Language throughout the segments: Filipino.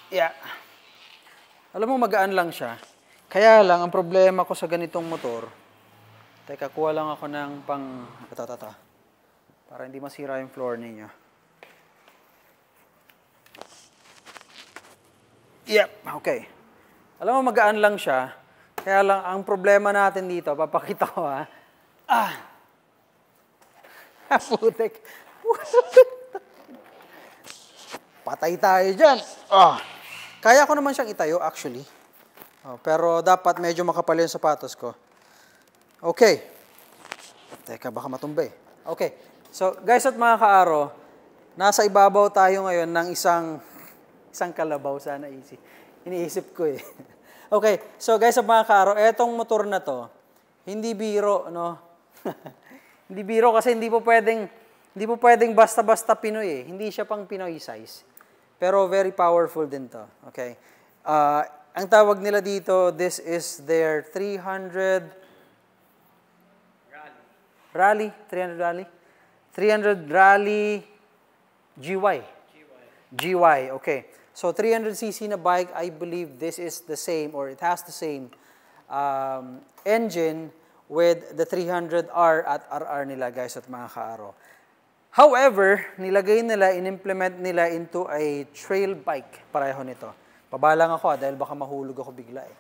Yeah. Alam mo, magaan lang siya. Kaya lang, ang problema ko sa ganitong motor, teka, kuha lang ako ng ito, para hindi masira yung floor ninyo. Yep, okay. Alam mo, magaan lang siya. Kaya lang, ang problema natin dito, papakita ko ha. Putik. Patay tayo dyan. Kaya ko naman siyang itayo, actually. Pero dapat medyo makapal yung sapatos ko. Okay. Teka, baka matumba eh. Okay. So, guys at mga kaaro, nasa ibabaw tayo ngayon ng isang kalabaw. Sana easy. Iniisip ko eh. Okay. So, guys at mga kaaro, etong motor na to, hindi biro, no? Hindi biro kasi hindi po pwedeng basta-basta Pinoy eh. Hindi siya pang Pinoy size. Pero very powerful din to. Okay. Ang tawag nila dito, this is their 300 Rally 300 Rally GY, okay. So 300cc na bike, I believe this is the same, or it has the same engine with the 300R at RR nila, guys at mga kaaro. However, nilagay nila, in-implement nila into a trail bike, pareho nito. Pabalang ako dahil baka mahulog ako bigla eh.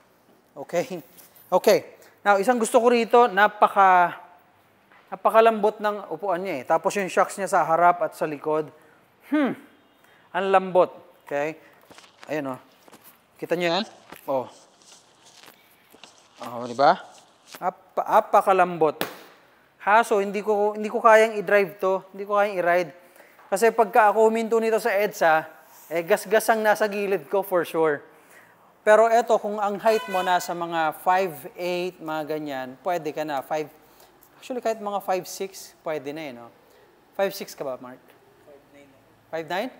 Okay? Okay. Now, isang gusto ko rito, napakalambot ng upuan niya eh. Tapos yung shocks niya sa harap at sa likod. Ang lambot. Okay? Ayan o. Kita niyo yan? Di ba? Napakalambot. Haso, hindi ko kayang i-drive to. Hindi ko kayang i-ride. Kasi pagka ako huminto nito sa EDSA, gas-gas ang nasa gilid ko for sure. Pero eto, kung ang height mo nasa mga 5'8", mga ganyan, pwede ka na. Actually, kahit mga 5'6", pwede na eh, no? 5'6" ka ba, Mark? 5'9". 5'9"?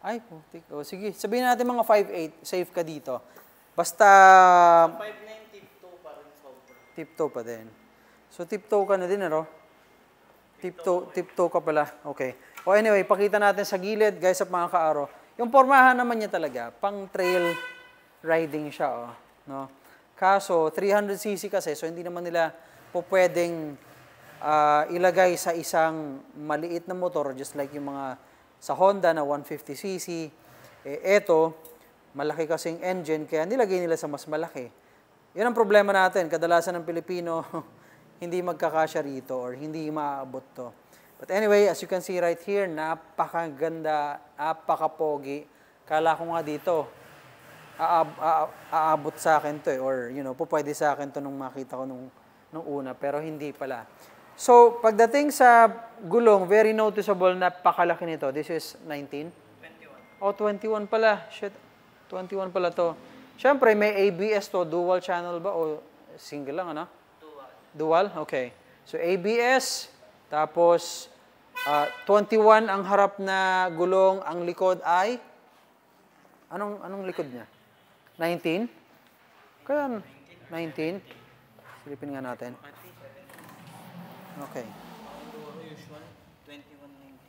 Ay, putik. Sige, sabihin natin mga 5'8", safe ka dito. Basta... 5'9", tip-toe pa rin sobra. Tip-toe pa din. So, tip-toe ka na din, ano? Tip-toe ka pala. Okay. Anyway, pakita natin sa gilid, guys, at mga kaaro. Yung pormahan naman niya talaga, pang trail riding siya, no? Kaso, 300cc kasi, so hindi naman nila pwedeng ilagay sa isang maliit na motor, just like yung mga sa Honda na 150cc. Eto, malaki kasing engine, kaya nilagay nila sa mas malaki. Yan ang problema natin. Kadalasan ng Pilipino, hindi magkakasya rito or hindi maaabot to. But anyway, as you can see right here, napakaganda, napakapogi. Kala ko nga dito, aabot sa akin to eh, or pwede sa akin to nung makita ko nung una, pero hindi pala. So, pagdating sa gulong, very noticeable, napakalaki nito. This is 19? 21 pala. Shit, 21 pala to. Siyempre, may ABS to. Dual channel ba o single lang, ano? Dual? Okay. So, ABS, tapos 21 ang harap na gulong, ang likod ay anong likod niya? 19? Kaya 19. Silipin nga natin. Okay.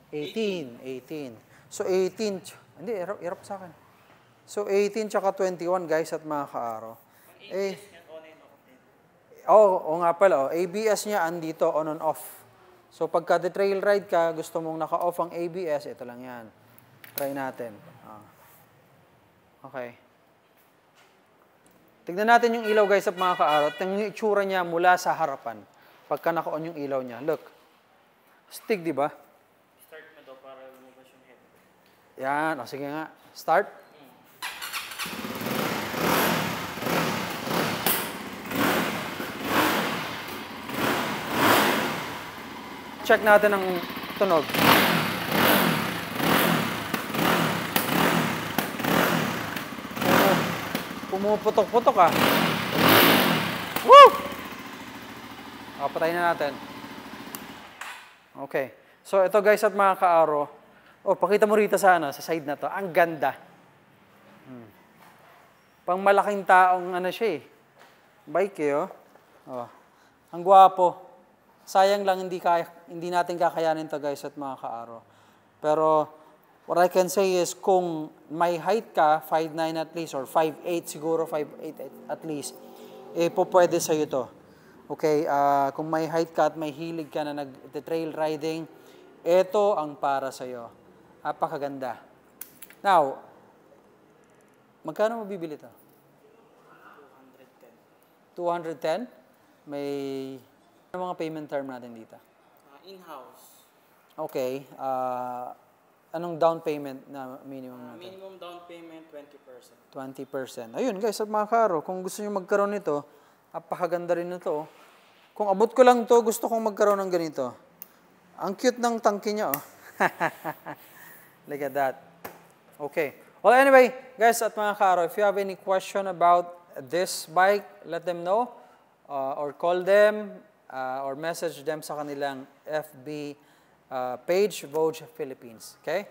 18. So 18. Hindi, hirap sa akin. So 18 tsaka 21, guys, at mga kaaro. Oo nga pala. ABS niya andito, on and off. So, pagka trail ride ka, gusto mong naka-off ang ABS, ito lang yan. Try natin. Okay. Tignan natin yung ilaw, guys, at mga kaaro. Yung itsura niya mula sa harapan. Pagka naka-on yung ilaw niya. Look. Stick, di ba? Start mo daw para lumabas yung head. Yan. Sige nga. Start. Check natin ang tunog. Pumuputok-putok ah. Woo! Patayin na natin. Okay. So, ito guys at mga kaaro. Pakita mo rito sa side na to. Ang ganda. Pang malaking taong siya eh. Bike eh, Ang gwapo. Sayang lang hindi natin kakayanin to guys at mga kaaro. Pero what I can say is kung may height ka, 5'9 at least, or 5'8 siguro, 5'8 at least, eh, po pwede sa'yo to. Okay, kung may height ka at may hilig ka na nag-trail riding, ito ang para sa'yo. Napakaganda. Now, magkano mabibili to? 210. 210? May ano mga payment term natin dito? In-house. Okay. Anong down payment na minimum natin? Minimum down payment, 20%. 20%. Ayun guys, at mga karo, kung gusto nyo magkaroon nito, napakaganda rin nito. Kung abot ko lang to, gusto kong magkaroon ng ganito. Ang cute ng tangke niya, oh. Look at that. Okay. Well, anyway, guys, at mga karo, if you have any question about this bike, let them know. Or call them, or message them sa kanilang FB page, Vogue Philippines. Okay?